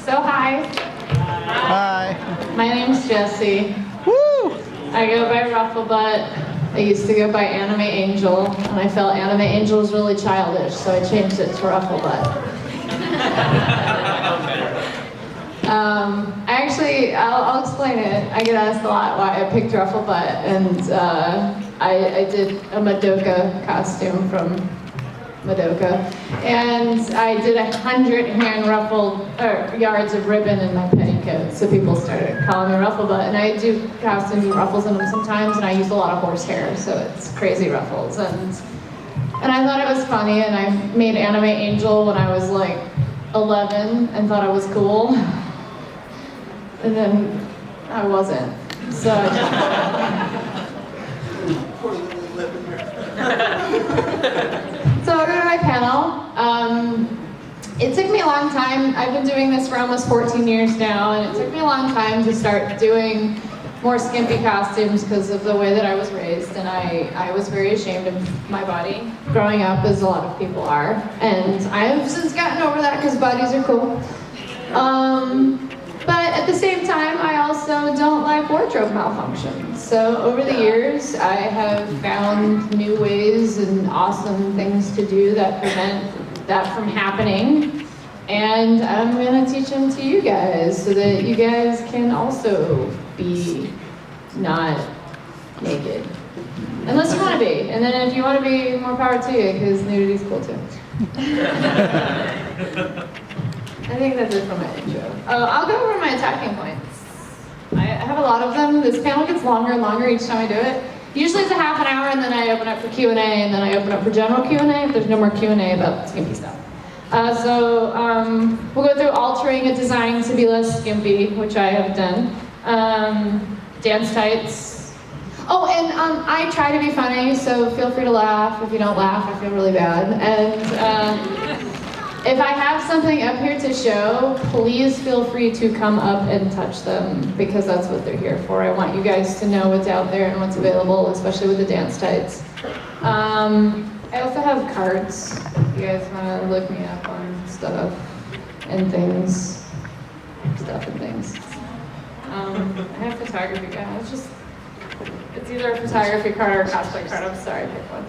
So hi. Hi. My name's Jessie. Woo! I go by Rufflebutt. I used to go by AnimeAngel, and I felt AnimeAngel was really childish, so I changed it to Rufflebutt. I'll explain it. I get asked a lot why I picked Rufflebutt, and I did a Madoka costume from Madoka, and I did 100 hand-ruffled yards of ribbon in my petticoat, so people started calling me Rufflebutt. And I do costumes with ruffles in them sometimes, and I use a lot of horsehair, so it's crazy ruffles. And I thought it was funny, and I made AnimeAngel when I was like 11 and thought I was cool, and then I wasn't. So. So I'll go to my panel. It took me a long time. I've been doing this for almost 14 years now, and it took me a long time to start doing more skimpy costumes because of the way that I was raised, and I was very ashamed of my body growing up, as a lot of people are. And I have since gotten over that because bodies are cool. But at the same time, I also don't like wardrobe malfunctions. So over the years, I have found new ways and awesome things to do that prevent that from happening. And I'm gonna teach them to you guys so that you guys can also be not naked. Unless you wanna be. And then if you wanna be, more power to you, because nudity's cool too. I think that's it for my intro. I'll go over my attacking points. I have a lot of them. This panel gets longer and longer each time I do it. Usually it's a half an hour, and then I open up for Q&A, and then I open up for general Q&A if there's no more Q&A about skimpy stuff. We'll go through altering a design to be less skimpy, which I have done. Dance tights. Oh, and I try to be funny, so feel free to laugh. If you don't laugh, I feel really bad. And if I have something up here to show, please feel free to come up and touch them, because that's what they're here for. I want you guys to know what's out there and what's available, especially with the dance tights. I also have cards. If you guys want to look me up on stuff and things. I have photography cards. It's either a photography card or a cosplay card. I'm sorry, pick one.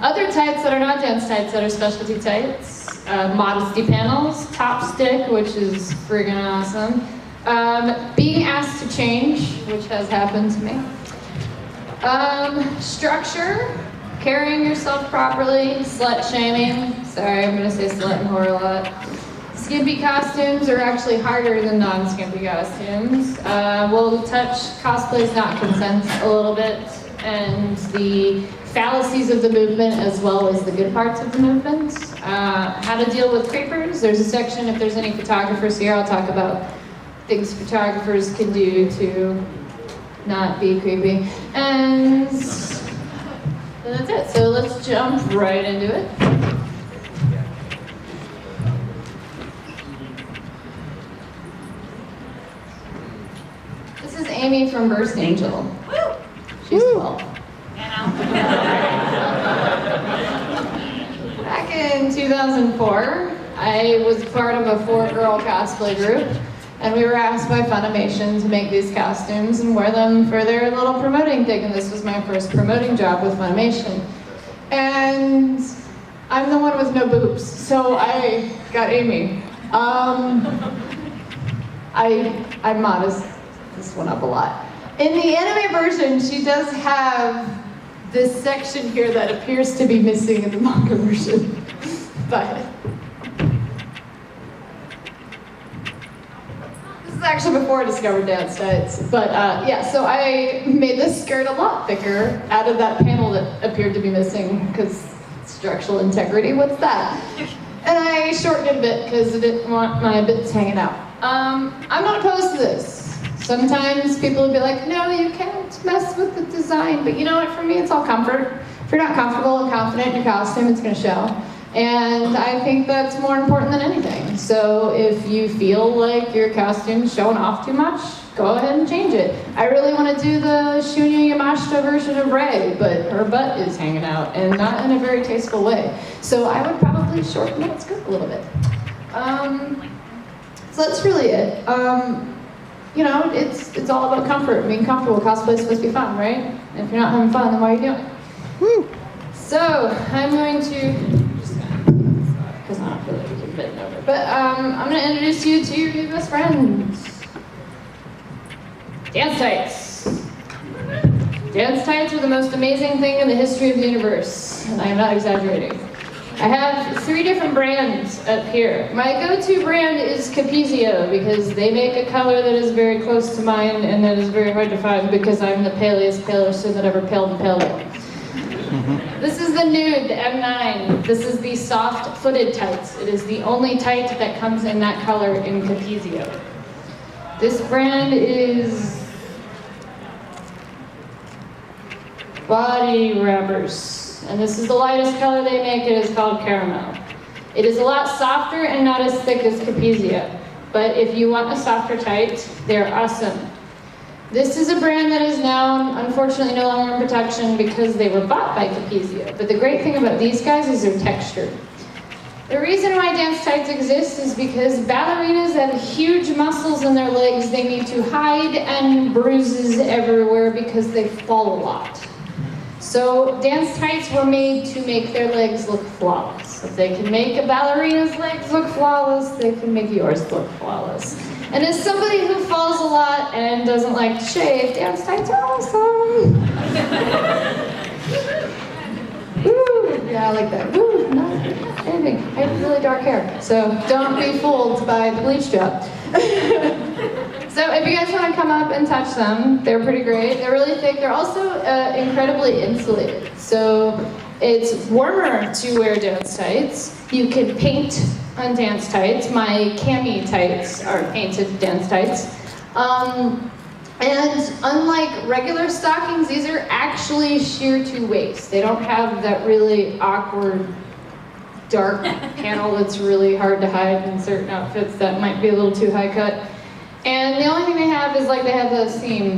Other tights that are not dance tights, that are specialty tights. Modesty Panels, Top Stick, which is friggin' awesome. Being asked to change, which has happened to me. Structure, carrying yourself properly, slut shaming. Sorry, I'm gonna say slut and whore a lot. Skimpy costumes are actually harder than non-skimpy costumes. We'll touch cosplays not consent a little bit, and the fallacies of the movement as well as the good parts of the movement. How to deal with creepers. There's a section, if there's any photographers here, I'll talk about things photographers can do to not be creepy. And that's it. So let's jump right into it. This is Amy from Burst Angel. She's 12. Back in 2004, I was part of a 4-girl cosplay group, and we were asked by Funimation to make these costumes and wear them for their little promoting thing, and this was my first promoting job with Funimation. And I'm the one with no boobs, so I got Amy. I'm modest this one up a lot. In the anime version, she does have this section here that appears to be missing in the manga version. But this is actually before I discovered dance tights. But yeah, so I made this skirt a lot thicker out of that panel that appeared to be missing, because structural integrity, what's that? And I shortened it a bit because I didn't want my bits hanging out. I'm not opposed to this. Sometimes people would be like, no, you can't mess with the design. But you know what, for me, it's all comfort. If you're not comfortable and confident in your costume, it's gonna show. And I think that's more important than anything. So if you feel like your costume's showing off too much, go ahead and change it. I really want to do the Shunya Yamashita version of Rei, but her butt is hanging out, and not in a very tasteful way. So I would probably shorten that skirt a little bit. So that's really it. You know, it's all about comfort, being comfortable. Cosplay is supposed to be fun, right? And if you're not having fun, then why are you doing it? Woo! So I'm going to, because I'm not really bending over, but I'm going to introduce you to your new best friends. Dance tights. Dance tights are the most amazing thing in the history of the universe, and I am not exaggerating. I have 3 different brands up here. My go-to brand is Capizio because they make a color that is very close to mine and that is very hard to find because I'm the palest person that ever paled and paled. This is the nude, the M9. This is the soft-footed tights. It is the only tight that comes in that color in Capizio. This brand is Body Wrappers. And this is the lightest color they make. It is called Caramel. It is a lot softer and not as thick as Capizio. But if you want a softer tight, they're awesome. This is a brand that is now, unfortunately, no longer in production because they were bought by Capizio. But the great thing about these guys is their texture. The reason why dance tights exist is because ballerinas have huge muscles in their legs they need to hide and bruises everywhere because they fall a lot. So dance tights were made to make their legs look flawless. If they can make a ballerina's legs look flawless, they can make yours look flawless. And as somebody who falls a lot and doesn't like to shave, dance tights are awesome. Woo! Yeah, I like that. Woo! No, anything. I have really dark hair, so don't be fooled by the bleach job. So if you guys want to come up and touch them, they're pretty great. They're really thick. They're also incredibly insulated. So it's warmer to wear dance tights. You can paint on dance tights. My cami tights are painted dance tights. And unlike regular stockings, these are actually sheer to waist. They don't have that really awkward dark panel that's really hard to hide in certain outfits that might be a little too high cut. And the only thing they have is like they have the seam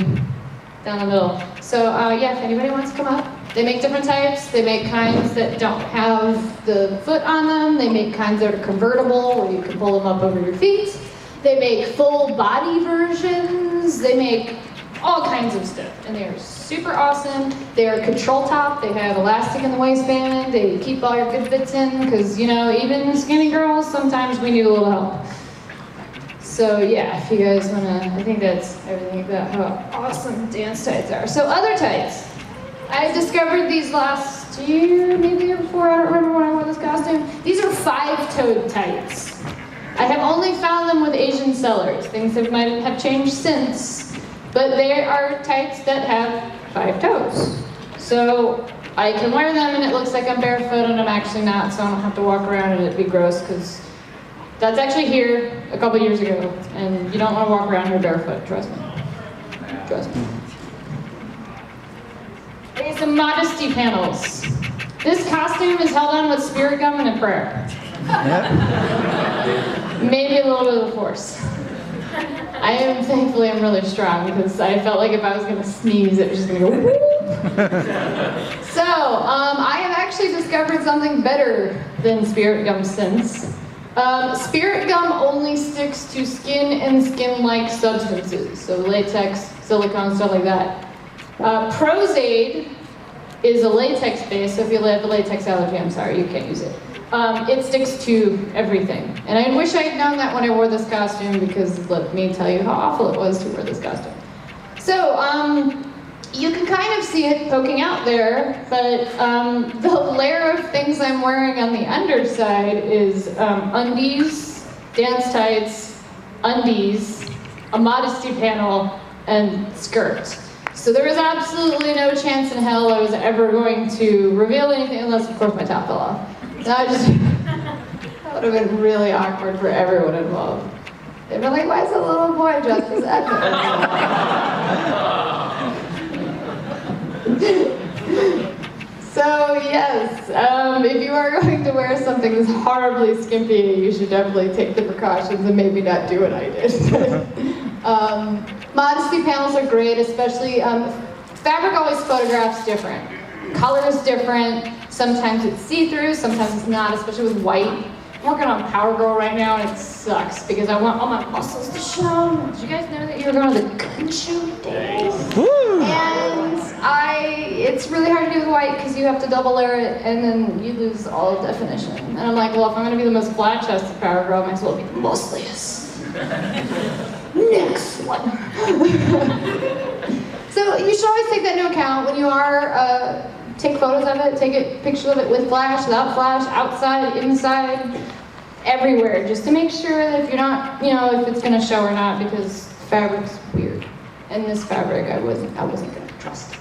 down the middle. So yeah, if anybody wants to come up, they make different types. They make kinds that don't have the foot on them. They make kinds that are convertible where you can pull them up over your feet. They make full body versions. They make all kinds of stuff, and they are super awesome. They are control top. They have elastic in the waistband. They keep all your good fits in because, you know, even skinny girls, sometimes we need a little help. So yeah, if you guys wanna, I think that's everything about how awesome dance tights are. So other tights. I discovered these last year, maybe the year before, I don't remember when I wore this costume. These are 5-toed tights. I have only found them with Asian sellers. Things might have changed since, but they are tights that have 5 toes. So I can wear them and it looks like I'm barefoot and I'm actually not, so I don't have to walk around and it'd be gross because that's actually here a couple years ago, and you don't want to walk around here barefoot, trust me. Trust me. Okay, some Modesty Panels. This costume is held on with spirit gum and a prayer. Yep. Maybe a little bit of force. Thankfully I'm really strong because I felt like if I was going to sneeze, it was just going to go whoop. So, I have actually discovered something better than spirit gum since. Spirit gum only sticks to skin and skin-like substances, so latex, silicone, stuff like that. Prozaid is a latex base, so if you have a latex allergy, I'm sorry, you can't use it. It sticks to everything. And I wish I had known that when I wore this costume because let me tell you how awful it was to wear this costume. So, you can kind of see it poking out there, but the layer of things I'm wearing on the underside is undies, dance tights, undies, a modesty panel, and skirt. So there was absolutely no chance in hell I was ever going to reveal anything unless, of course, my top fell off. That would have been really awkward for everyone involved. They'd be like, why is a little boy dressed as Edmund? So yes, if you are going to wear something that's horribly skimpy, you should definitely take the precautions and maybe not do what I did. Modesty panels are great, especially, fabric always photographs different. Color is different, sometimes it's see-through, sometimes it's not, especially with white. I'm working on Power Girl right now and it sucks because I want all my muscles to show. Did you guys know that you were going to the gun show days? And it's really hard to do with white because you have to double layer it and then you lose all definition. And I'm like, well, if I'm going to be the most flat-chested Power Girl, I might as well be the muscliest. Next one. So you should always take that into account when you are, take photos of it, take a picture of it with flash, without flash, outside, inside, everywhere, just to make sure that if you're not, if it's gonna show or not, because fabric's weird. And this fabric, I wasn't gonna trust it.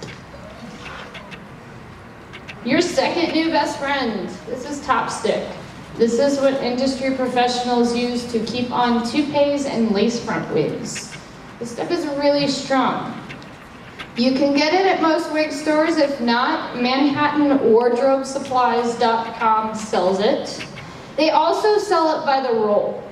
Your second new best friend. This is Top Stick. This is what industry professionals use to keep on toupees and lace front wigs. This stuff is really strong. You can get it at most wig stores. If not, ManhattanWardrobeSupplies.com sells it. They also sell it by the roll.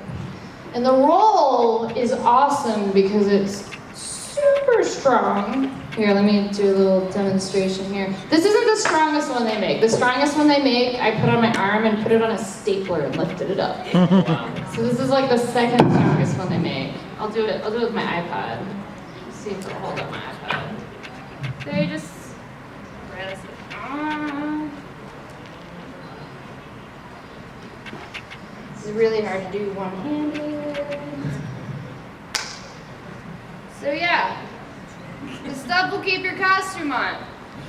And the roll is awesome because it's super strong. Here, let me do a little demonstration here. This isn't the strongest one they make. The strongest one they make, I put on my arm and put it on a stapler and lifted it up. So this is like the second strongest one they make. I'll do it with my iPad. Let's see if it'll hold up my iPad. They just press it on. This is really hard to do one-handed. So yeah, this stuff will keep your costume on.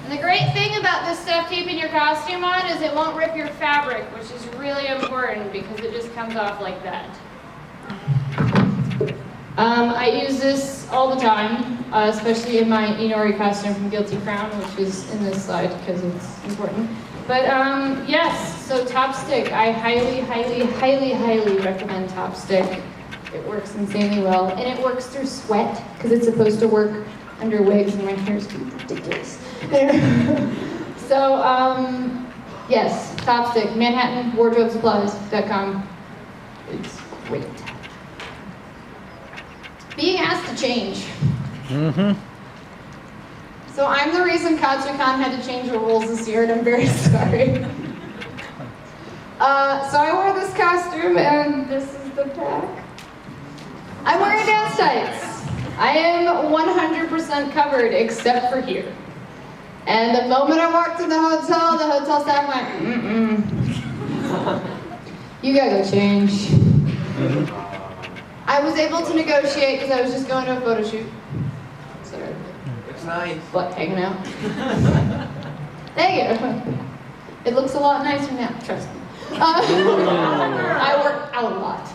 And the great thing about this stuff keeping your costume on is it won't rip your fabric, which is really important because it just comes off like that. I use this all the time, especially in my Inori costume from Guilty Crown, which is in this slide because it's important. But yes, so Top Stick, I highly, highly, highly, highly recommend Top Stick. It works insanely well, and it works through sweat because it's supposed to work under wigs, and my hair's ridiculous. So yes, Top Stick, ManhattanWardrobeSupplies.com. It's great. Being asked to change. So I'm the reason Katsucon had to change the rules this year, and I'm very sorry. So I wore this costume, and this is the back. I'm wearing dance tights. I am 100% covered, except for here. And the moment I walked in the hotel staff went, you gotta go change. I was able to negotiate because I was just going to a photo shoot. Sorry. It's nice. Butt hanging out. Thank you. It looks a lot nicer now, trust me. I work out a lot.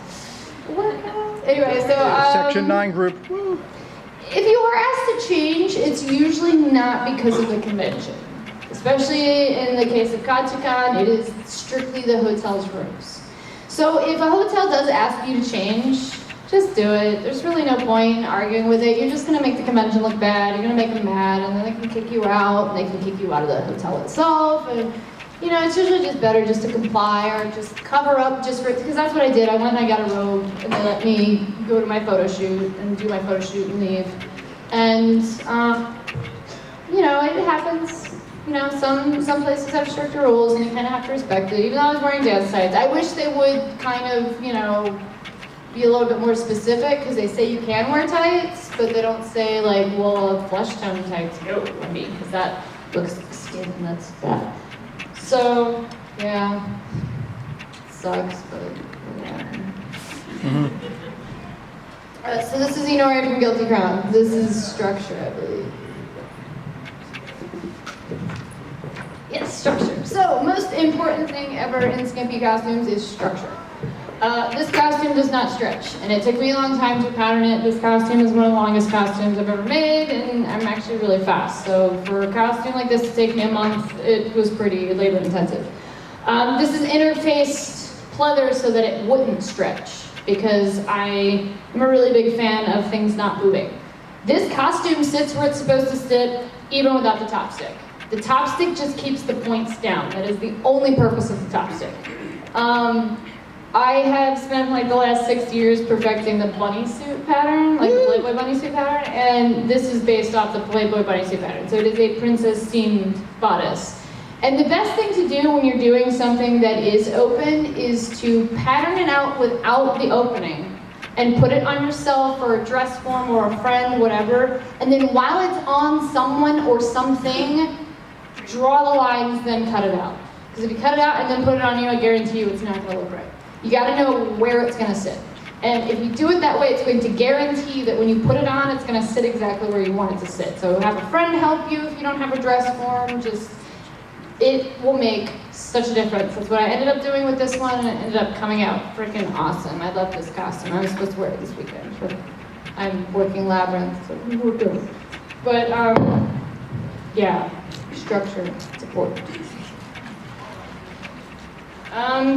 Anyway, so Section 9 group. if you are asked to change, it's usually not because of the convention. Especially in the case of Katsucon, it is strictly the hotel's rooms. So if a hotel does ask you to change, just do it. There's really no point in arguing with it. You're just going to make the convention look bad. You're going to make them mad, and then they can kick you out, and they can kick you out of the hotel itself. And it's usually just better just to comply or just cover up just for, because that's what I did. I went and I got a robe, and they let me go to my photo shoot and do my photo shoot and leave. And, it happens. Some places have stricter rules, and you kind of have to respect it. Even though I was wearing dance tights, I wish they would kind of, be a little bit more specific, because they say you can wear tights, but they don't say flesh tone tights go, because that looks like skin, and that's bad. So, yeah, sucks, but yeah. So this is Inori from Guilty Crown. This is structure, I believe. Yes, structure. So, most important thing ever in skimpy costumes is structure. This costume does not stretch, and it took me a long time to pattern it. This costume is one of the longest costumes I've ever made, and I'm actually really fast. So for a costume like this to take me a month, it was pretty labor intensive. This is interfaced pleather so that it wouldn't stretch, because I am a really big fan of things not moving. This costume sits where it's supposed to sit, even without the top stick. The top stick just keeps the points down. That is the only purpose of the top stick. I have spent like the last 6 years perfecting the bunny suit pattern, like the Playboy bunny suit pattern, and this is based off the Playboy bunny suit pattern. So it is a princess themed bodice. And the best thing to do when you're doing something that is open is to pattern it out without the opening and put it on yourself or a dress form or a friend, whatever. And then while it's on someone or something, draw the lines, then cut it out. Because if you cut it out and then put it on you, I guarantee you it's not going to look right. You got to know where it's going to sit. And if you do it that way, it's going to guarantee that when you put it on, it's going to sit exactly where you want it to sit. So have a friend help you if you don't have a dress form. It will make such a difference. That's what I ended up doing with this one, and it ended up coming out freaking awesome. I love this costume. I was supposed to wear it this weekend, but I'm working Labyrinth, so we're good. But yeah, structure, support.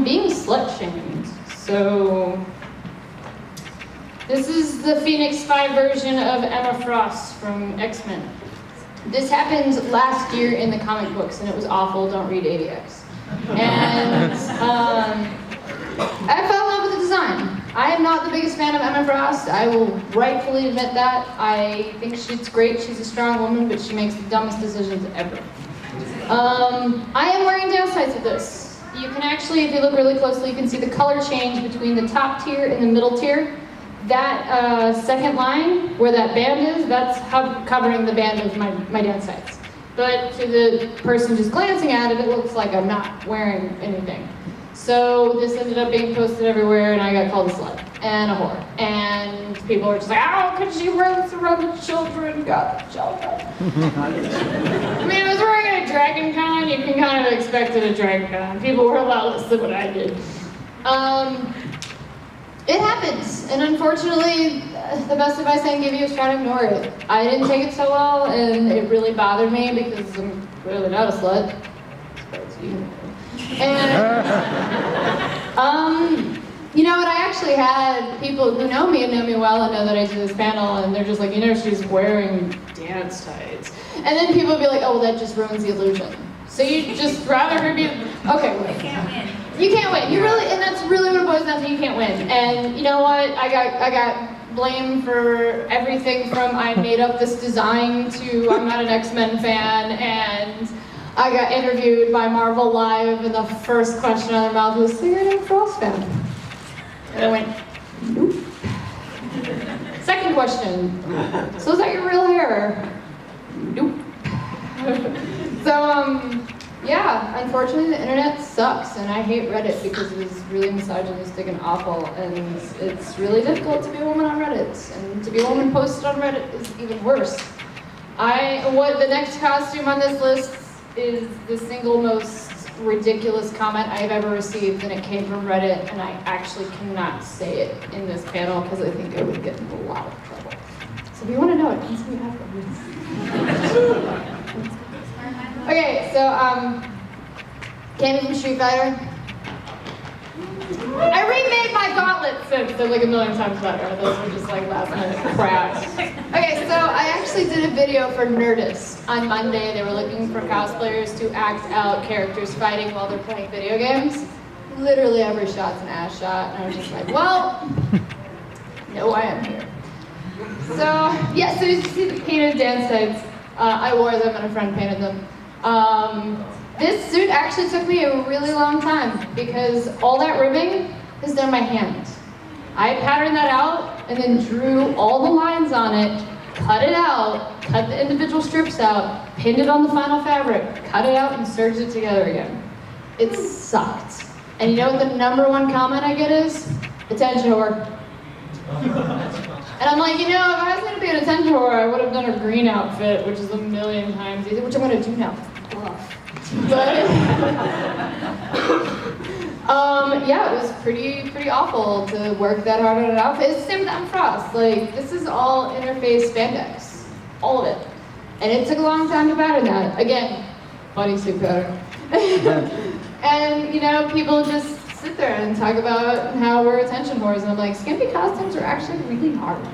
Being slut-shamed. So this is the Phoenix 5 version of Emma Frost from X-Men. This happened last year in the comic books, and it was awful. Don't read ADX. And I fell in love with the design. I am not the biggest fan of Emma Frost. I will rightfully admit that. I think she's great. She's a strong woman, but she makes the dumbest decisions ever. I am wearing downsides of this. You can actually, if you look really closely, you can see the color change between the top tier and the middle tier. That second line, where that band is, that's covering the band of my downsides. But to the person just glancing at it, it looks like I'm not wearing anything. So this ended up being posted everywhere, and I got called a slut and a whore. And people were just like, "How could she wear this around the children? God, the children." I mean, I was wearing a Dragon Con. You can kind of expect it at Dragon Con. People were a lot less than what I did. It happens, and unfortunately, the best advice I can give you is try to ignore it. I didn't take it so well, and it really bothered me because I'm clearly not a slut. And, you know what, I actually had people who know me and know me well and know that I do this panel, and they're just like, you know, she's wearing dance tights. And then people would be like, oh, well, that just ruins the illusion. So you just rather her be, okay, wait. You can't win. You really, and that's really what it boils down to. You can't win. And you know what? I got blamed for everything from I made up this design to I'm not an X-Men fan, and I got interviewed by Marvel Live, and the first question out of their mouth was, "So you're an Emma Frost fan?" And I went, "Nope." Second question, "So is that your real hair?" "Nope." So yeah, unfortunately the internet sucks, and I hate Reddit because it is really misogynistic and awful, and it's really difficult to be a woman on Reddit, and to be a woman posted on Reddit is even worse. The next costume on this list is the single most ridiculous comment I've ever received, and it came from Reddit, and I actually cannot say it in this panel because I think I would get in a lot of trouble. So if you want to know it, please me afterwards. Okay, so, Candy from Street Fighter. I remade my gauntlet since. They're like a million times better. Those were just like last minute crap. Okay, so I actually did a video for Nerdist on Monday. They were looking for cosplayers to act out characters fighting while they're playing video games. Literally every shot's an ass shot. And I was just like, well, no, I am here. So, yeah, so you see the painted dance tights. I wore them and a friend painted them. This suit actually took me a really long time because all that ribbing is done by hand. I patterned that out and then drew all the lines on it, cut it out, cut the individual strips out, pinned it on the final fabric, cut it out, and serged it together again. It sucked. And you know what the #1 comment I get is? Attention whore. And I'm like, you know, if I was going to be an attention whore, I would have done a green outfit, which is a million times easier, which I'm going to do now. But yeah, it was pretty awful to work that hard on an outfit. It's the same with Emma Frost. Like, this is all interface spandex, all of it, and it took a long time to pattern that. Again, bodysuit pattern. And you know, people just sit there and talk about how we're attention whores, and I'm like, skimpy costumes are actually really hard.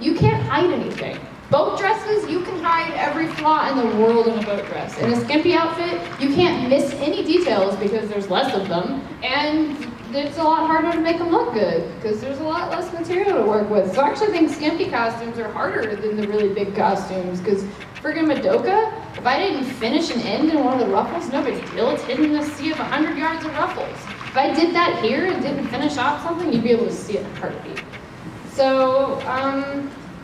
You can't hide anything. Boat dresses, you can hide every flaw in the world in a boat dress. In a skimpy outfit, you can't miss any details because there's less of them, and it's a lot harder to make them look good because there's a lot less material to work with. So I actually think skimpy costumes are harder than the really big costumes because friggin' Madoka, if I didn't finish an end in one of the ruffles, no big deal. It's hidden in a sea of 100 yards of ruffles. If I did that here and didn't finish off something, you'd be able to see it in a heartbeat. So,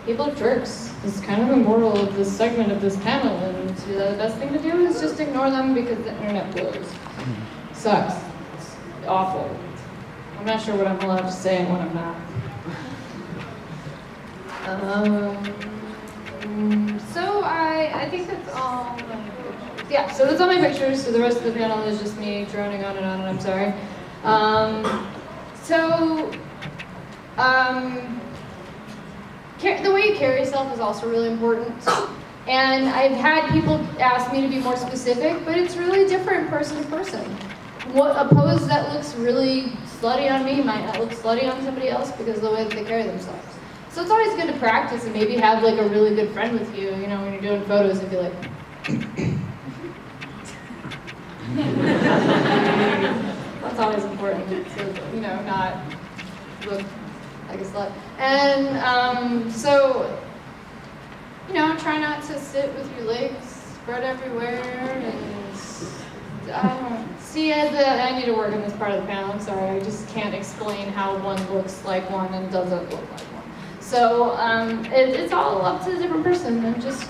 people are jerks. It's kind of the moral of this segment of this panel, and the best thing to do is just ignore them because the internet blows. Sucks. It's awful. I'm not sure what I'm allowed to say and what I'm not. So I think that's all my pictures. Yeah, so that's all my pictures, so the rest of the panel is just me droning on, and I'm sorry. The way you carry yourself is also really important. And I've had people ask me to be more specific, but it's really different person to person. A pose that looks really slutty on me might not look slutty on somebody else because of the way that they carry themselves. So it's always good to practice and maybe have like a really good friend with you, you know, when you're doing photos and be like, that's always important, so, you know, not look like a slut. And so, you know, try not to sit with your legs spread everywhere and see, I need to work on this part of the panel, I'm sorry, I just can't explain how one looks like one and doesn't look like one. So it's all up to the different person, and just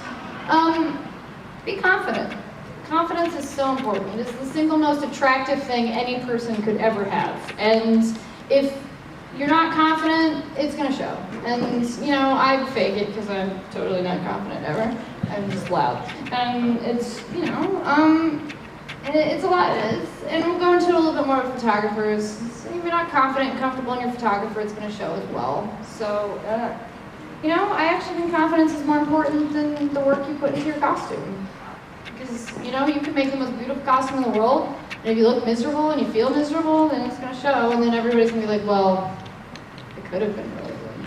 be confident. Confidence is so important. It's the single most attractive thing any person could ever have. And if you're not confident, it's gonna show. And you know, I fake it because I'm totally not confident ever. I'm just loud. And it's, you know, it's a lot. And we'll go into it a little bit more with photographers. So if you're not confident and comfortable in your photographer, it's gonna show as well. So, you know, I actually think confidence is more important than the work you put into your costume. Because, you know, you can make the most beautiful costume in the world, and if you look miserable and you feel miserable, then it's going to show, and then everybody's going to be like, well, it could have been really good,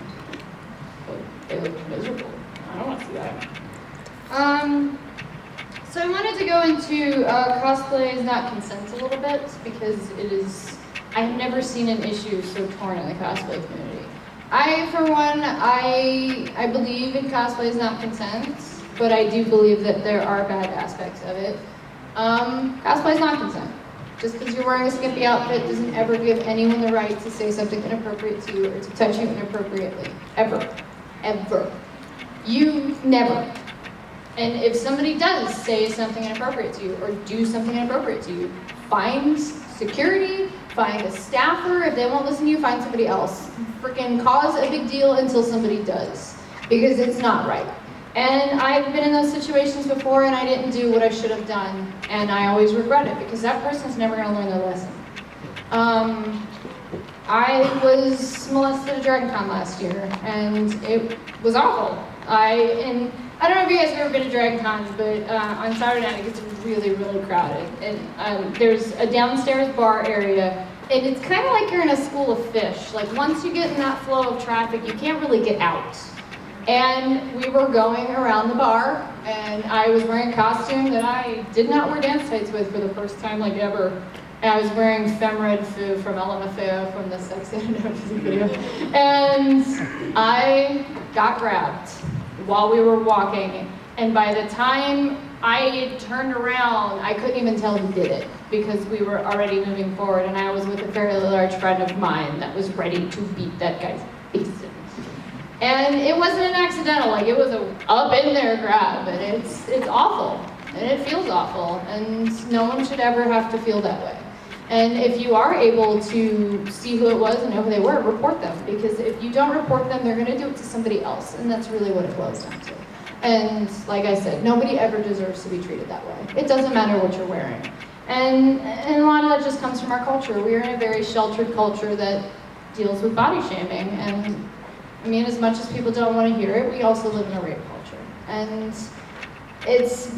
but they looked miserable. I don't want to see that. So I wanted to go into cosplay is not consent a little bit, because I've never seen an issue so torn in the cosplay community. For one, I believe in cosplay is not consent, but I do believe that there are bad aspects of it. Cosplay is not consent. Just because you're wearing a skimpy outfit doesn't ever give anyone the right to say something inappropriate to you or to touch you inappropriately. Ever. Ever. You never. And if somebody does say something inappropriate to you or do something inappropriate to you, find security, find a staffer. If they won't listen to you, find somebody else. Freaking cause a big deal until somebody does, because it's not right. And I've been in those situations before and I didn't do what I should have done, and I always regret it because that person's never going to learn their lesson. I was molested at Dragon Con last year and it was awful. I don't know if you guys have ever been to Dragon Con, but on Saturday night it gets really, really crowded. And there's a downstairs bar area, and it's kind of like you're in a school of fish. Like once you get in that flow of traffic, you can't really get out. And we were going around the bar, and I was wearing a costume that I did not wear dance tights with for the first time like ever. And I was wearing Femred Foo from LMFAO from the Sex and Identity video. And I got grabbed while we were walking, and by the time I turned around, I couldn't even tell who did it because we were already moving forward, and I was with a fairly large friend of mine that was ready to beat that guy's face in. And it wasn't an accidental, like it was a up in there grab, and it's awful, and it feels awful, and no one should ever have to feel that way. And if you are able to see who it was and know who they were, report them, because if you don't report them, they're gonna do it to somebody else, and that's really what it boils down to. And like I said, nobody ever deserves to be treated that way. It doesn't matter what you're wearing. And a lot of that just comes from our culture. We are in a very sheltered culture that deals with body shaming, and I mean, as much as people don't want to hear it, we also live in a rape culture. And it's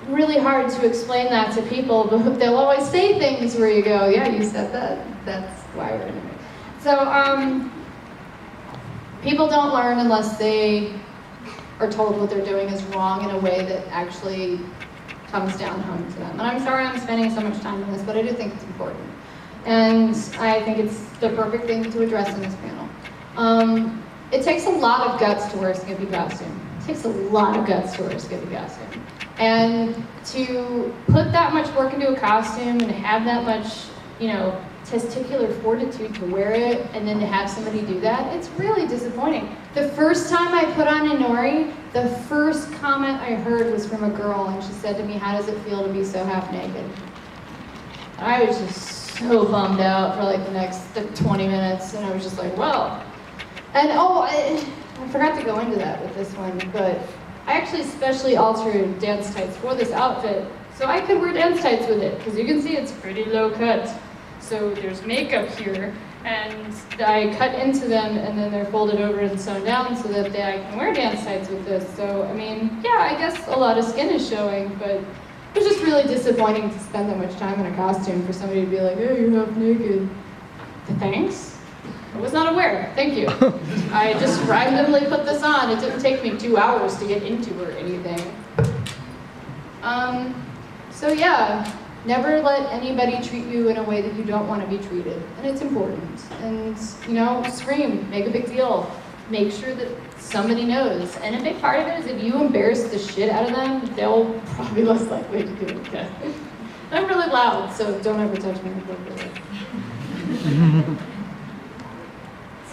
really hard to explain that to people, but they'll always say things where you go, yeah, you said that, that's why we're in a rape. So, people don't learn unless they are told what they're doing is wrong in a way that actually comes down home to them. And I'm sorry I'm spending so much time on this, but I do think it's important. And I think it's the perfect thing to address in this panel. It takes a lot of guts to wear a Skimpy costume. It takes a lot of guts to wear a Skimpy costume. And to put that much work into a costume and have that much, testicular fortitude to wear it, and then to have somebody do that, it's really disappointing. The first time I put on Inori, the first comment I heard was from a girl, and she said to me, "How does it feel to be so half naked?" I was just so bummed out for like the next 20 minutes, and I was just like, well. And I forgot to go into that with this one, but I actually specially altered dance tights for this outfit, so I could wear dance tights with it, because you can see it's pretty low cut. So there's makeup here, and I cut into them, and then they're folded over and sewn down so that I can wear dance tights with this. So, I mean, yeah, I guess a lot of skin is showing, but it was just really disappointing to spend that much time in a costume for somebody to be like, "Hey, you're half naked." Thanks. I was not aware. Thank you. I just randomly put this on. It didn't take me 2 hours to get into or anything. So yeah. Never let anybody treat you in a way that you don't want to be treated, and it's important. And, scream, make a big deal. Make sure that somebody knows. And a big part of it is if you embarrass the shit out of them, they'll probably be less likely to do it again. I'm really loud, so don't ever touch me inappropriately.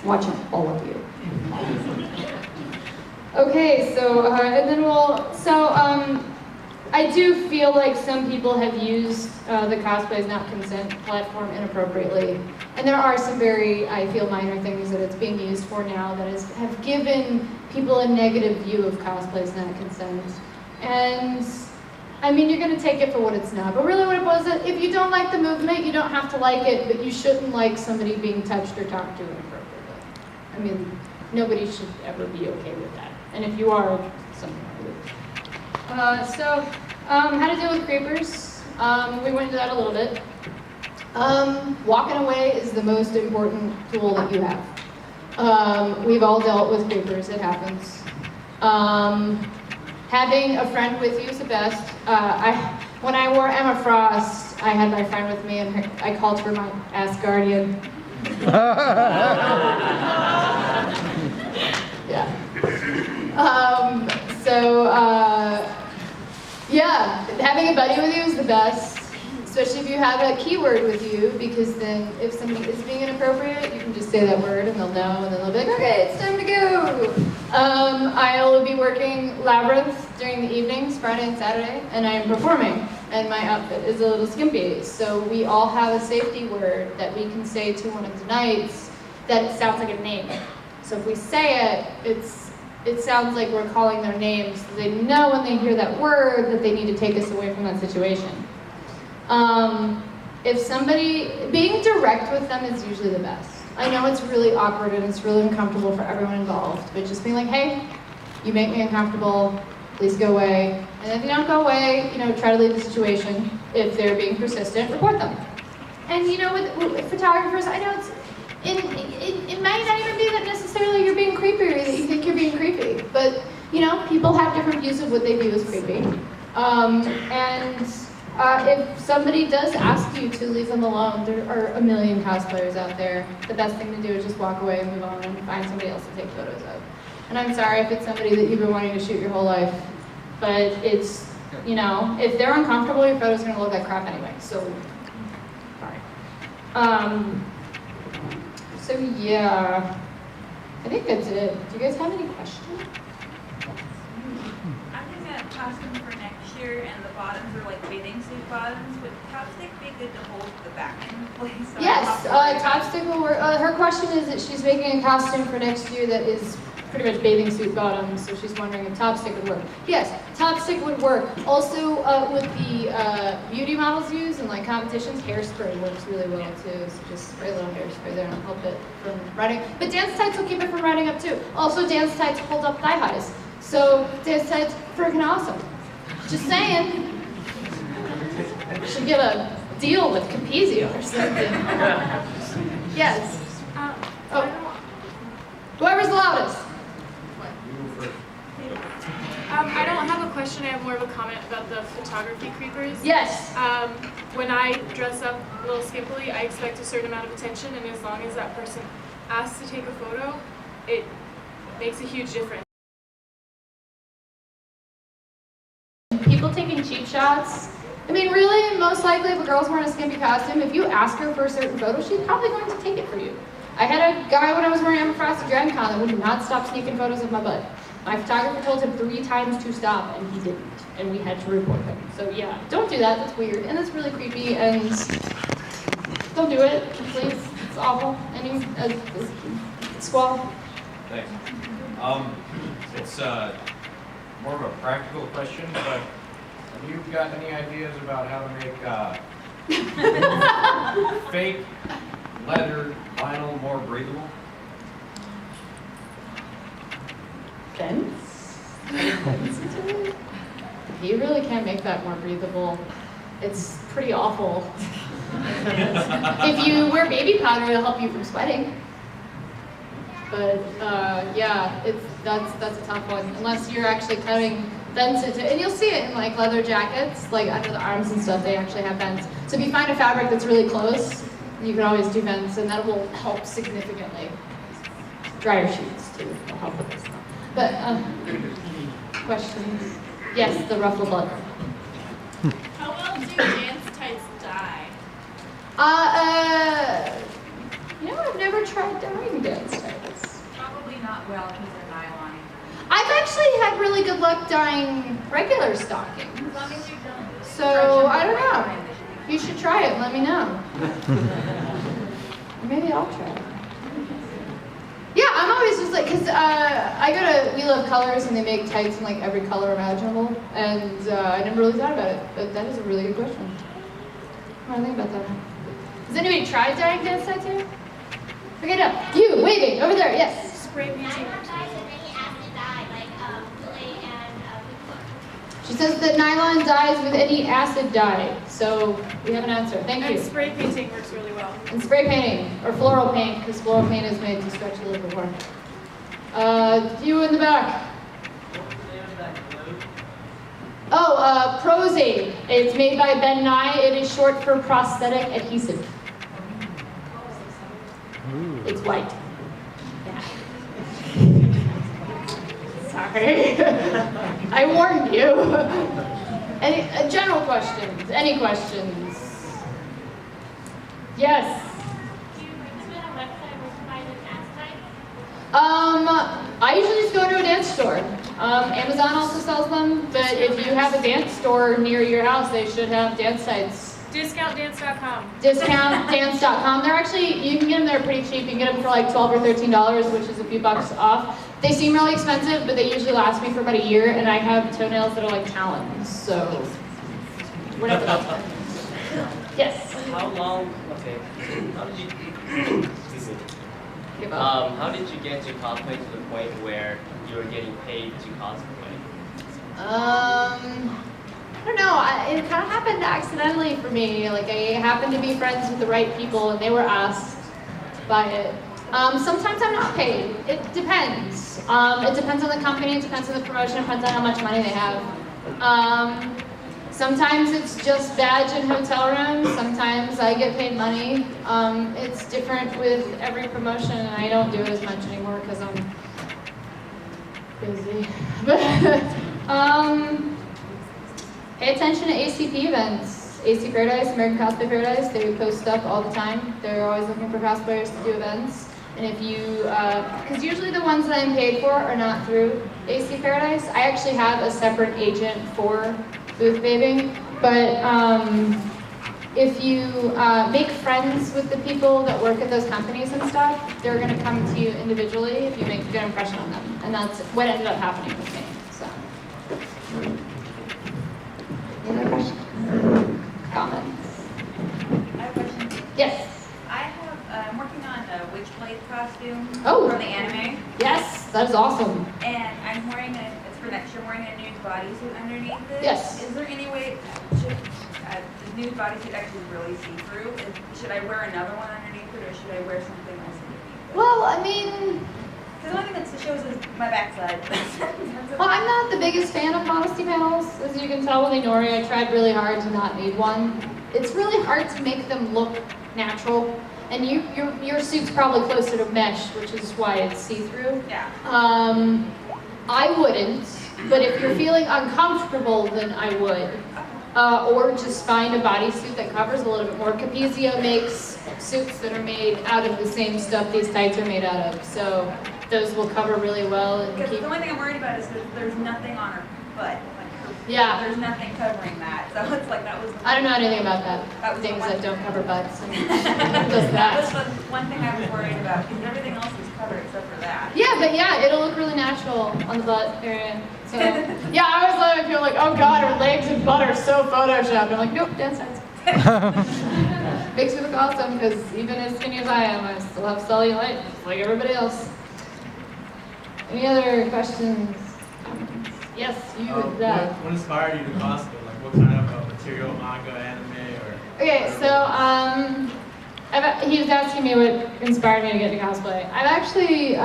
Watching all of you. Okay, so, and then I do feel like some people have used the Cosplays Not Consent platform inappropriately. And there are some I feel, minor things that it's being used for now that have given people a negative view of Cosplays Not Consent. And, I mean, you're going to take it for what it's not. But really what it was, if you don't like the movement, you don't have to like it, but you shouldn't like somebody being touched or talked to inappropriately. I mean, nobody should ever be okay with that. And if you are, something wrong with it. How to deal with creepers. We went into that a little bit. Walking away is the most important tool that you have. We've all dealt with creepers, it happens. Having a friend with you is the best. When I wore Emma Frost, I had my friend with me, and I called her my ass guardian. Yeah. Yeah, having a buddy with you is the best, especially if you have a keyword with you, because then if somebody is being inappropriate, you can just say that word and they'll know, and then they'll be like, okay, it's time to go. I'll be working Labyrinth during the evenings, Friday and Saturday, and I am performing, and my outfit is a little skimpy. So we all have a safety word that we can say to one of the knights that sounds like a name. So if we say it sounds like we're calling their names, so they know when they hear that word that they need to take us away from that situation. Being direct with them is usually the best. I know it's really awkward and it's really uncomfortable for everyone involved, but just being like, hey, you make me uncomfortable, please go away. And if you don't go away, try to leave the situation. If they're being persistent, report them. And with photographers, I know it might not even be that necessarily you're being creepy or that you think you're being creepy, but people have different views of what they view as creepy. If somebody does ask you to leave them alone, there are a million cosplayers out there. The best thing to do is just walk away and move on and find somebody else to take photos of. And I'm sorry if it's somebody that you've been wanting to shoot your whole life, but it's, if they're uncomfortable, your photo's gonna look like crap anyway, so, sorry. So yeah, I think that's it. Do you guys have any questions? I'm thinking a costume for next year, and the bottoms are like bathing suit bottoms. Would Topstick be good to hold the back in place? Yes, Topstick will work. Her question is that she's making a costume for next year that is pretty much bathing suit bottoms, so she's wondering if Topstick would work. Yes, Topstick would work. Also, with the beauty models use in like competitions, hairspray works really well too. So just spray a little hairspray there and help it from riding. But dance tights will keep it from riding up too. Also, dance tights hold up thigh highs. So dance tights freaking awesome. Just saying. Should get a deal with Capizio or something. Yes. Oh. Whoever's the loudest. question. I have more of a comment about the photography creepers. Yes. When I dress up a little skimpily, I expect a certain amount of attention, and as long as that person asks to take a photo, it makes a huge difference. People taking cheap shots. I mean, really, most likely if a girl's wearing a skimpy costume, if you ask her for a certain photo, she's probably going to take it for you. I had a guy when I was wearing Frosted Dragon Con that would not stop sneaking photos of my butt. My photographer told him 3 times to stop, and he didn't. And we had to report him. So yeah, don't do that. That's weird, and that's really creepy, and don't do it, please. It's awful. Squall. Thanks. It's more of a practical question, but have you got any ideas about how to make fake leather vinyl more breathable? Vents? You really can't make that more breathable. It's pretty awful. If you wear baby powder, it'll help you from sweating. But yeah, that's a tough one. Unless you're actually cutting vents into, and you'll see it in like leather jackets, like under the arms and stuff, they actually have vents. So if you find a fabric that's really close, you can always do vents, and that will help significantly. Dryer sheets too will help with this. But questions? Yes, the Rufflebutt. How well do dance tights dye? I've never tried dyeing dance tights. Probably not well because they're nylon. I've actually had really good luck dyeing regular stockings. As long as you don't. So, I don't know. You should try it, let me know. Maybe I'll try it. Yeah, I'm always just like, because I go to We Love Colors and they make tights in like every color imaginable. And I never really thought about it, but that is a really good question. What do I think about that? Has anybody tried dyeing dance tights here? Okay, no. You, waving, over there, yes. Spray painting. She says that nylon dyes with any acid dye. So we have an answer. Thank you. And spray painting works really well. And spray painting, or floral paint, because floral paint is made to stretch a little bit more. You in the back. Oh, Prozade. It's made by Ben Nye. It is short for prosthetic adhesive. It's white. Yeah. Sorry. I warned you. Any general questions? Any questions? Yes. Do you recommend a website where to buy the dance tights? I usually just go to a dance store. Amazon also sells them, but if you have a dance store near your house, they should have dance sites. Discountdance.com. Discountdance.com. They're actually, you can get them there pretty cheap. You can get them for like $12 or $13, which is a few bucks off. They seem really expensive, but they usually last me for about a year, and I have toenails that are like talons, so whatever that's worth. Yes. How long? Okay. How did you? Excuse me. Give up. How did you get to cosplay to the point where you were getting paid to cosplay? I don't know. It kind of happened accidentally for me. Like I happened to be friends with the right people, and they were asked to buy it. Sometimes I'm not paid. It depends. It depends on the company. It depends on the promotion. It depends on how much money they have. Sometimes it's just badge and hotel room. Sometimes I get paid money. It's different with every promotion, and I don't do it as much anymore because I'm busy. Pay attention to ACP events. AC Paradise, American Cosplay Paradise, they post stuff all the time. They're always looking for cosplayers to do events. And if you, because usually the ones that I'm paid for are not through AC Paradise. I actually have a separate agent for booth babing. But if you make friends with the people that work at those companies and stuff, they're going to come to you individually if you make a good impression on them. And that's what ended up happening with me. So. Any other questions? Comments? I have a question. Yes. I'm working on a Witchblade costume Oh. from the anime. Yes, that is awesome. And I'm wearing it's for next year, I'm wearing a nude bodysuit underneath it. Yes. Is there any way, the nude bodysuit actually really see-through? Should I wear another one underneath it, or should I wear something else underneath it? Well, I mean, Because the only thing that shows is my backside. That's Well, I'm not the biggest fan of Modesty Panels. As you can tell with Inori, I tried really hard to not need one. It's really hard to make them look natural. And your suit's probably closer to mesh, which is why it's see-through. Yeah. I wouldn't, but if you're feeling uncomfortable, then I would. Or just find a bodysuit that covers a little bit more. Capezio makes suits that are made out of the same stuff these tights are made out of, so those will cover really well and Because keep. the only thing I'm worried about is that there's nothing on her butt. Yeah. There's nothing covering that. So it's like that was. I don't know anything about that. That was the Things one- that don't cover butts. And just That was that. the one thing I was worried about because everything else is covered except for that. Yeah, but yeah, it'll look really natural on the butt area. So yeah, I always let people like, oh god, her legs and butt are so photoshopped. I'm like, nope, dance sides. Makes me look awesome because even as skinny as I am, I still have cellulite just like everybody else. Any other questions? Yes, you with that. What inspired you to cosplay? Like what kind of material, manga, anime, or? Okay, so he was asking me what inspired me to get into cosplay. I'm actually a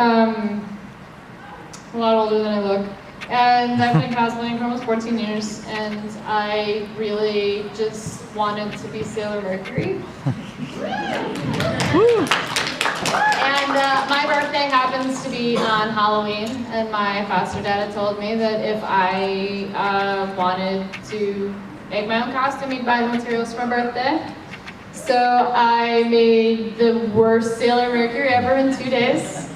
lot older than I look, and I've been cosplaying for almost 14 years, and I really just wanted to be Sailor Mercury. And my birthday happens to be on Halloween, and my foster dad had told me that if I wanted to make my own costume, he'd buy the materials for my birthday. So I made the worst Sailor Mercury ever in 2 days.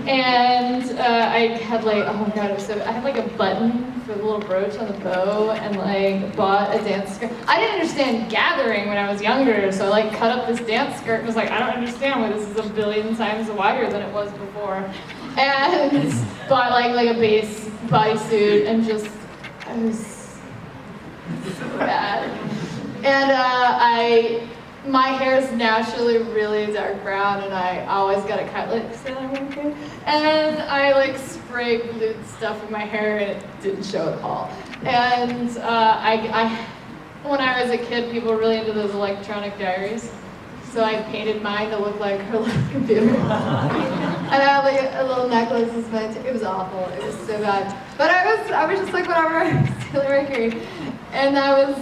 And I had like, oh my god, it was so, I had like a button for the little brooch on the bow and like bought a dance skirt. I didn't understand gathering when I was younger, so I like cut up this dance skirt and was like, I don't understand why this is a billion times wider than it was before. And bought like a base bodysuit and just, I was so bad. And my hair is naturally really dark brown, and I always got it cut like Sailor Moon. And I like spray glued stuff in my hair, and it didn't show at all. And when I was a kid, people were really into those electronic diaries. So I painted mine to look like her little computer. And I had like a little necklace. It was awful. It was so bad. But I was just like, whatever, Sailor Mercury. And that was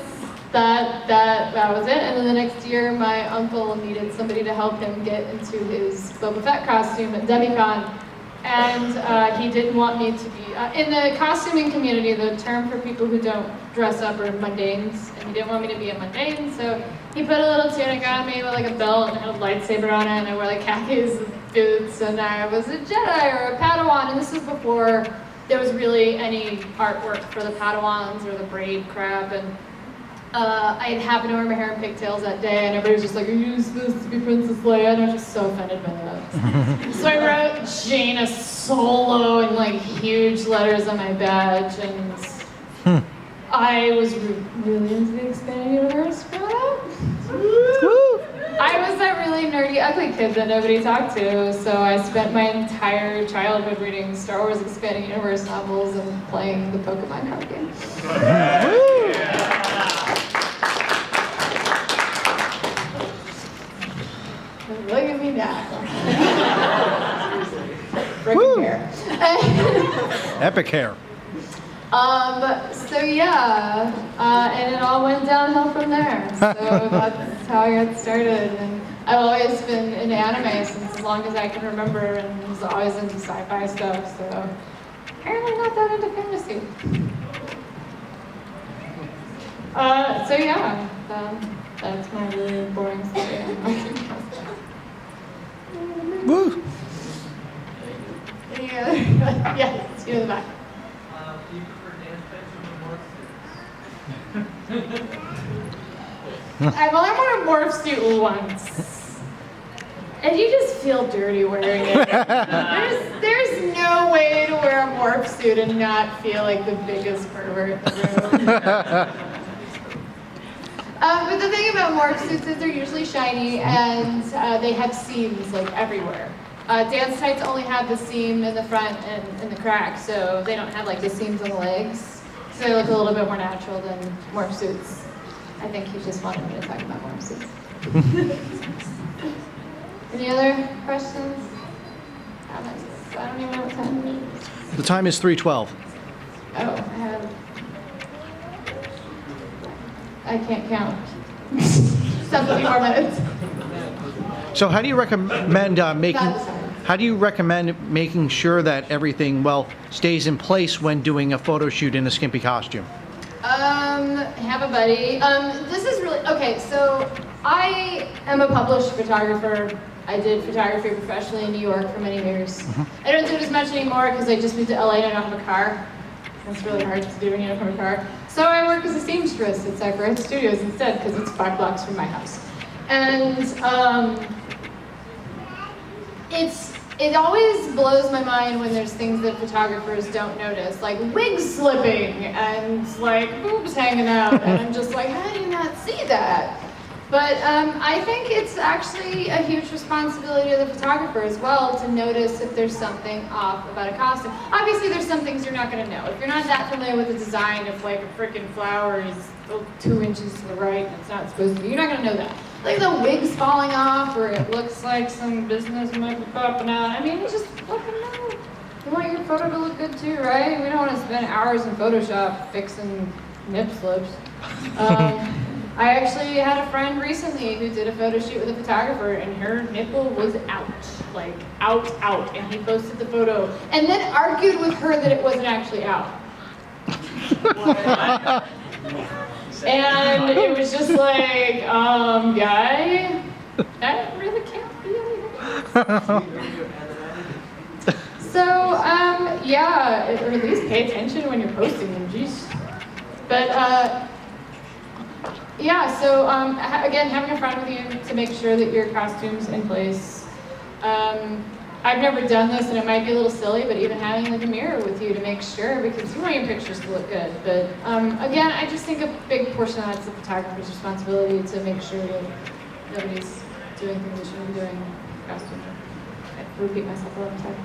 it. And then the next year, my uncle needed somebody to help him get into his Boba Fett costume at DemiCon. And he didn't want me to be, in the costuming community, the term for people who don't dress up are mundanes. And he didn't want me to be a mundane, so he put a little tunic on me with like a belt and had a lightsaber on it, and I wore like khakis and boots, and I was a Jedi or a Padawan. And this was before there was really any artwork for the Padawans or the braid crap. And I had happened to wear my hair in pigtails that day, and everybody was just like, are you supposed to be Princess Leia? And I was just so offended by that. So I wrote Jaina Solo in like huge letters on my badge, and I was really into the expanded universe for that. I was that really nerdy, ugly kid that nobody talked to, so I spent my entire childhood reading Star Wars Expanded Universe novels and playing the Pokemon card game. Look at me now. Freaking hair. Epic hair. So yeah, and it all went downhill from there. So that's how I got started. And I've always been into anime since as long as I can remember, and was always into sci-fi stuff. So apparently not that into fantasy. So yeah, that's my really boring story. Woo! Yeah, yes, you in the back. Do you prefer dance types or morph I've only worn a morph suit once. And you just feel dirty wearing it. There's no way to wear a morph suit and not feel like the biggest pervert in the room. But the thing about morph suits is they're usually shiny, and they have seams like everywhere. Dance tights only have the seam in the front and in the crack, so they don't have like the seams on the legs. So they look a little bit more natural than morph suits. I think he just wanted me to talk about morph suits. Any other questions? Comments? I don't even know what time it is. The time is 3:12. Oh, I can't count. 70 more minutes. So how do you recommend making? Got this. How do you recommend making sure that everything stays in place when doing a photo shoot in a skimpy costume? Have a buddy. This is really okay. So I am a published photographer. I did photography professionally in New York for many years. I don't do it as much anymore because I just moved to LA and I don't have a car. It's really hard to do when you don't have a car. So I work as a seamstress at Masquerades Studios instead because it's 5 blocks from my house. And it always blows my mind when there's things that photographers don't notice, like wigs slipping and like boobs hanging out, and I'm just like, how do you not see that? But I think it's actually a huge responsibility of the photographer as well to notice if there's something off about a costume. Obviously, there's some things you're not going to know. If you're not that familiar with the design, if like a freaking flower is 2 inches to the right and it's not supposed to be, you're not going to know that. Like the wig's falling off, or it looks like some business might be popping out. I mean, you just fucking know. You want your photo to look good too, right? We don't want to spend hours in Photoshop fixing nip slips. I actually had a friend recently who did a photo shoot with a photographer, and her nipple was out, like out, and he posted the photo, and then argued with her that it wasn't actually out. And it was just like, guy, that really can't be anything. So, yeah, or at least pay attention when you're posting them, jeez. But, yeah, so, again, having a friend with you to make sure that your costume's in place. I've never done this, and it might be a little silly, but even having like a mirror with you to make sure, because you want your pictures to look good. But again, I just think a big portion of that's the photographer's responsibility to make sure that nobody's doing things they shouldn't be doing in costume. I repeat myself all the time.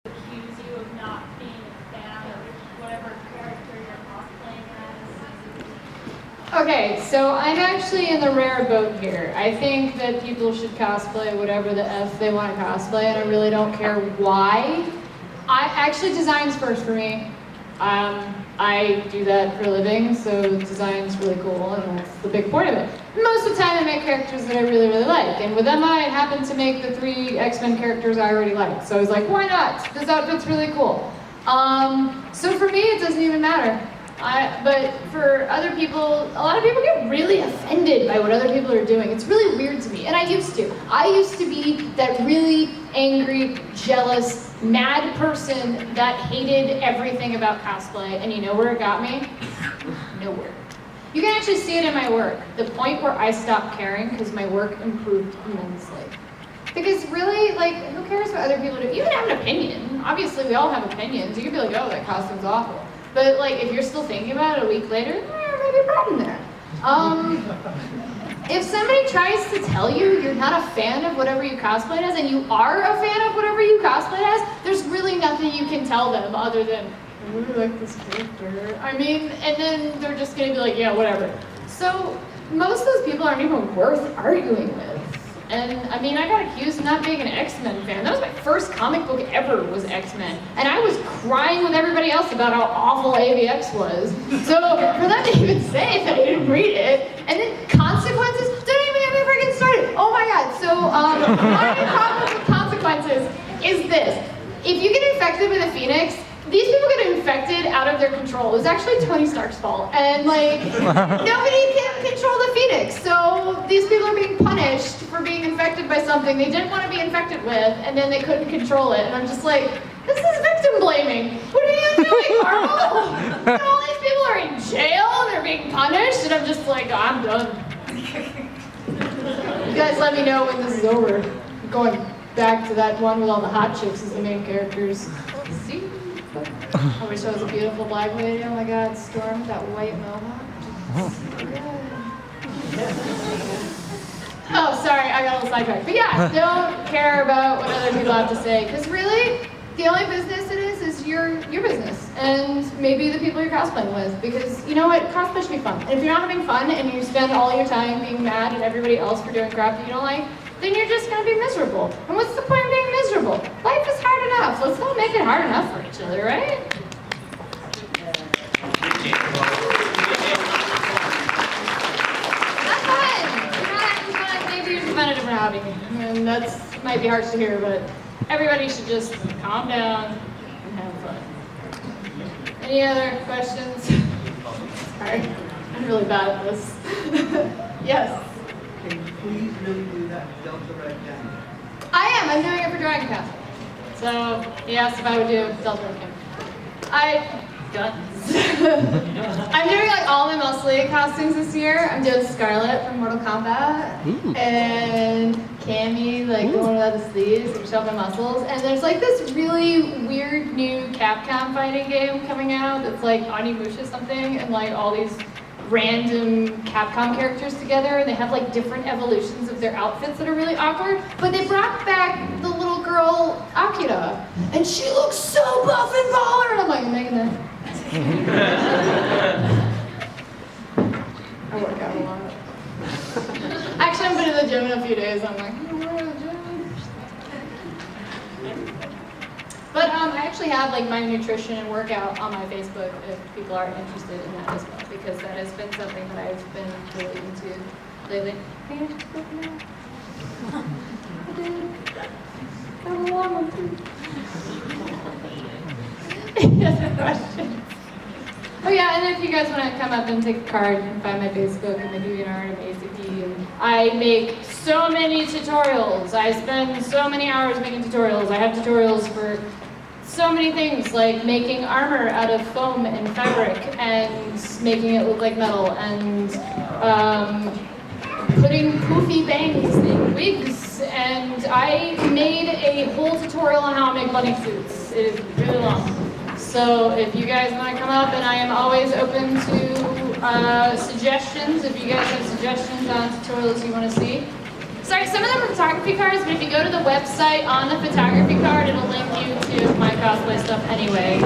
Accuse you of not being a fan of whatever character you're cosplaying as. Okay, so I'm actually in the rare boat here. I think that people should cosplay whatever the F they want to cosplay, and I really don't care why. Design's first for me. I do that for a living, so design's really cool, and that's the big point of it. Most of the time I make characters that I really, really like, and with Emma, I happened to make the 3 X-Men characters I already liked, so I was like, why not? This outfit's really cool. So for me, it doesn't even matter. But for other people, a lot of people get really offended by what other people are doing. It's really weird to me, and I used to. I used to be that really angry, jealous, mad person that hated everything about cosplay, and you know where it got me? Nowhere. You can actually see it in my work. The point where I stopped caring because my work improved immensely. Because really, like, who cares what other people do? You can have an opinion. Obviously, we all have opinions. You can be like, oh, that costume's awful. But like, if you're still thinking about it a week later, there might be a problem there. If somebody tries to tell you you're not a fan of whatever you cosplayed as, and you are a fan of whatever you cosplayed as, there's really nothing you can tell them other than, I really like this character. I mean, and then they're just gonna be like, yeah, whatever. So most of those people aren't even worth arguing with. And I mean, I got accused of not being an X-Men fan. That was my first comic book ever, was X-Men. And I was crying with everybody else about how awful AVX was. So for them to even say that I didn't read it, and then consequences, don't even get me freaking started. Oh my God, so my problem with consequences is this. If you get infected with a phoenix, these people get infected out of their control. It was actually Tony Stark's fault. And like, nobody can control the phoenix. So these people are being punished for being infected by something they didn't want to be infected with, and then they couldn't control it. And I'm just like, this is victim blaming. What are you doing, Marvel? And all these people are in jail and they're being punished, and I'm just like, oh, I'm done. You guys let me know when this is over. I'm going back to that one with all the hot chicks as the main characters. See? I wish I was a beautiful black lady. Oh my God, Storm with that white mohawk. Oh, sorry, I got a little sidetracked. But yeah, don't care about what other people have to say, because really, the only business it is your business, and maybe the people you're cosplaying with. Because you know what, cosplay should be fun. And if you're not having fun and you spend all your time being mad at everybody else for doing crap that you don't like, then you're just gonna be miserable. And what's the point of being miserable? might be harsh to hear, but everybody should just calm down and have fun. Any other questions? Sorry, I'm really bad at this. Yes? Can you please really do that Delta Red down? I am. I'm doing it for Dragon Con. So he asked if I would do Delta Red Camp. I'm doing like all my Muscle costumes this year. I'm doing Scarlet from Mortal Kombat. Ooh. And Cammy, like the one without the sleeves, like show off my muscles. And there's like this really weird new Capcom fighting game coming out that's like Onimusha something, and like all these random Capcom characters together, and they have like different evolutions of their outfits that are really awkward. But they brought back the little girl Akira, and she looks so buff and baller. And I'm like, I'm making that. I work out a lot. Actually, I've been in the gym in a few days. I'm like, I'm going to the gym. But I actually have like my nutrition and workout on my Facebook if people are interested in that as well, because that has been something that I've been really into lately. Hey, I just look now. I did. That was a long one too. Any other questions? Oh yeah, and if you guys want to come up and take a card and find my Facebook and maybe an art of ACP, and I make so many tutorials. I spend so many hours making tutorials. I have tutorials for so many things, like making armor out of foam and fabric and making it look like metal, and putting poofy bangs in wigs, and I made a whole tutorial on how to make bunny suits. It is really long. So if you guys want to come up, and I am always open to suggestions, if you guys have suggestions on tutorials you want to see. Sorry, some of them are photography cards, but if you go to the website on the photography card, it'll link you to my cosplay stuff anyway.